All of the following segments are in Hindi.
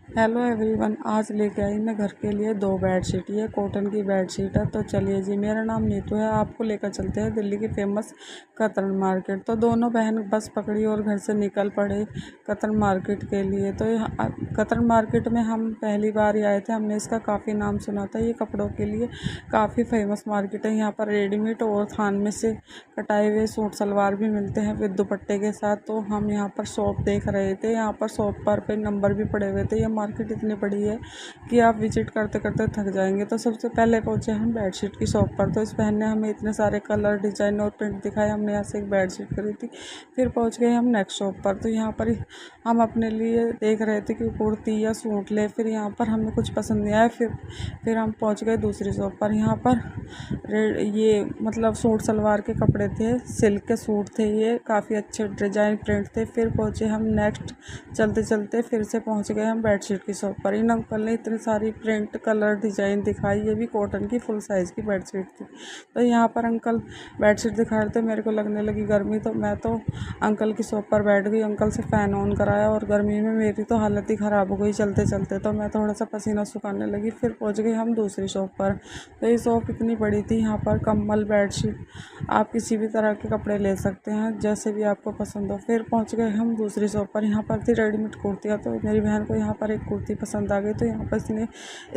हेलो एवरीवन, आज लेके आई मैं घर के लिए 2 बेडशीट। ये कॉटन की बेडशीट है। तो चलिए जी, मेरा नाम नीतू है। आपको लेकर चलते हैं दिल्ली की फेमस कतरन मार्केट। तो दोनों बहन बस पकड़ी और घर से निकल पड़े कतरन मार्केट के लिए। तो कतरन मार्केट में हम पहली बार ही आए थे। हमने इसका काफ़ी नाम सुना था। ये कपड़ों के लिए काफ़ी फेमस मार्केट है। यहाँ पर रेडीमेड और थान में से कटाए हुए सूट सलवार भी मिलते हैं विद दुपट्टे के साथ। तो हम यहाँ पर शॉप देख रहे थे। यहाँ पर शॉप पर पे नंबर भी पड़े हुए थे। मार्केट इतनी बड़ी है कि आप विजिट करते करते थक जाएंगे। तो सबसे पहले पहुंचे हम बेडशीट की शॉप पर। तो इस बहन ने हमें इतने सारे कलर, डिजाइन और प्रिंट दिखाए। हमने यहाँ से एक बेडशीट खरीदी। फिर पहुंच गए हम नेक्स्ट शॉप पर। तो यहाँ पर हम अपने लिए देख रहे थे कि कुर्ती या सूट ले। फिर यहाँ पर हमें कुछ पसंद नहीं आया। फिर हम पहुँच गए दूसरी शॉप पर। यहाँ पर ये मतलब सूट सलवार के कपड़े थे, सिल्क के सूट थे। ये काफ़ी अच्छे डिजाइन प्रिंट थे। फिर पहुँचे हम नेक्स्ट। चलते चलते फिर से पहुँच गए हम बेडशीट की शॉप पर। इन अंकल ने इतनी सारी प्रिंट, कलर, डिज़ाइन दिखाई। ये भी कॉटन की फुल साइज़ की बेडशीट थी। तो यहाँ पर अंकल बेडशीट दिखा रहे थे। मेरे को लगने लगी गर्मी, तो मैं तो अंकल की शॉप पर बैठ गई। अंकल से फ़ैन ऑन कराया और गर्मी में मेरी तो हालत ही ख़राब हो गई चलते चलते। तो मैं थोड़ा सा पसीना सुखाने लगी। फिर पहुँच गए हम दूसरी शॉप पर। तो ये शॉप इतनी बड़ी थी। यहाँ पर कंबल, बेडशीट, आप किसी भी तरह के कपड़े ले सकते हैं, जैसे भी आपको पसंद हो। फिर पहुँच गए हम दूसरी शॉप पर। यहाँ पर थी रेडीमेड कुर्तियाँ। तो मेरी बहन को यहाँ पर एक कुर्ती पसंद आ गई। तो यहाँ पर इसने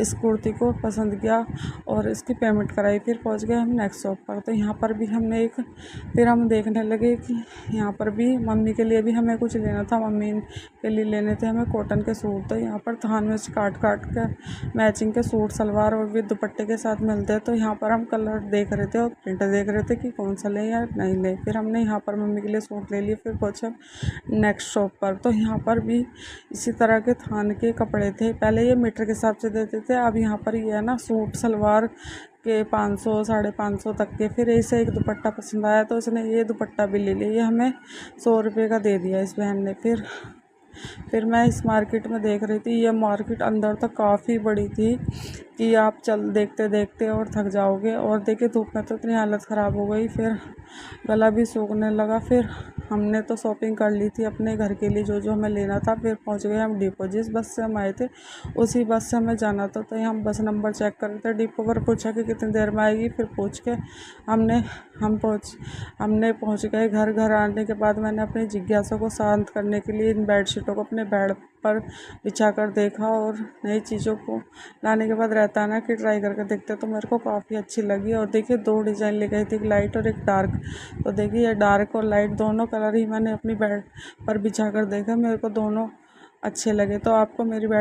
इस कुर्ती को पसंद किया और इसकी पेमेंट कराई। फिर पहुँच गए हम नेक्स्ट शॉप पर। तो यहाँ पर भी हमने फिर हम देखने लगे कि यहाँ पर भी मम्मी के लिए भी हमें कुछ लेना था। मम्मी के लिए लेने थे हमें कॉटन के सूट। तो यहाँ पर थान में से काट कर मैचिंग के सूट सलवार और भी दुपट्टे के साथ मिलते हैं। तो यहाँ पर हम कलर देख रहे थे और प्रिंट देख रहे थे कि कौन सा लें या नहीं लें। फिर हमने यहाँ पर मम्मी के लिए सूट ले लिए। फिर पहुँचे नेक्स्ट शॉप पर। तो यहाँ पर भी इसी तरह के थान के कपड़े थे। पहले ये मीटर के हिसाब से देते थे, अब यहाँ पर ये है ना सूट सलवार के 500, 550 तक के। फिर ऐसे एक दुपट्टा पसंद आया तो उसने ये दुपट्टा भी ले लिया। ये हमें 100 रुपये का दे दिया इस बहन ने। फिर मैं इस मार्केट में देख रही थी। ये मार्केट अंदर तक काफ़ी बड़ी थी कि आप देखते देखते और थक जाओगे। और देखिए धूप में तो इतनी हालत ख़राब हो गई। फिर गला भी सूखने लगा। फिर हमने तो शॉपिंग कर ली थी अपने घर के लिए, जो जो हमें लेना था। फिर पहुंच गए हम डिपो। जिस बस से हम आए थे उसी बस से हमें जाना था। तो हम बस नंबर चेक कर रहे थे। डिपो पर पूछा कि कितनी देर में आएगी। फिर पूछ के हमने पहुंच गए घर। घर आने के बाद मैंने अपनी जिज्ञासा को शांत करने के लिए इन बेडशीटों को अपने बेड पर बिछा कर देखा। और नई चीज़ों को लाने के बाद रहता है ना कि ट्राई करके देखते, तो मेरे को काफ़ी अच्छी लगी। और देखिए 2 डिज़ाइन ले गई थी, एक लाइट और एक डार्क। तो देखिए ये डार्क और लाइट दोनों कलर ही मैंने अपनी बेड पर बिछा कर देखा। मेरे को दोनों अच्छे लगे। तो आपको मेरी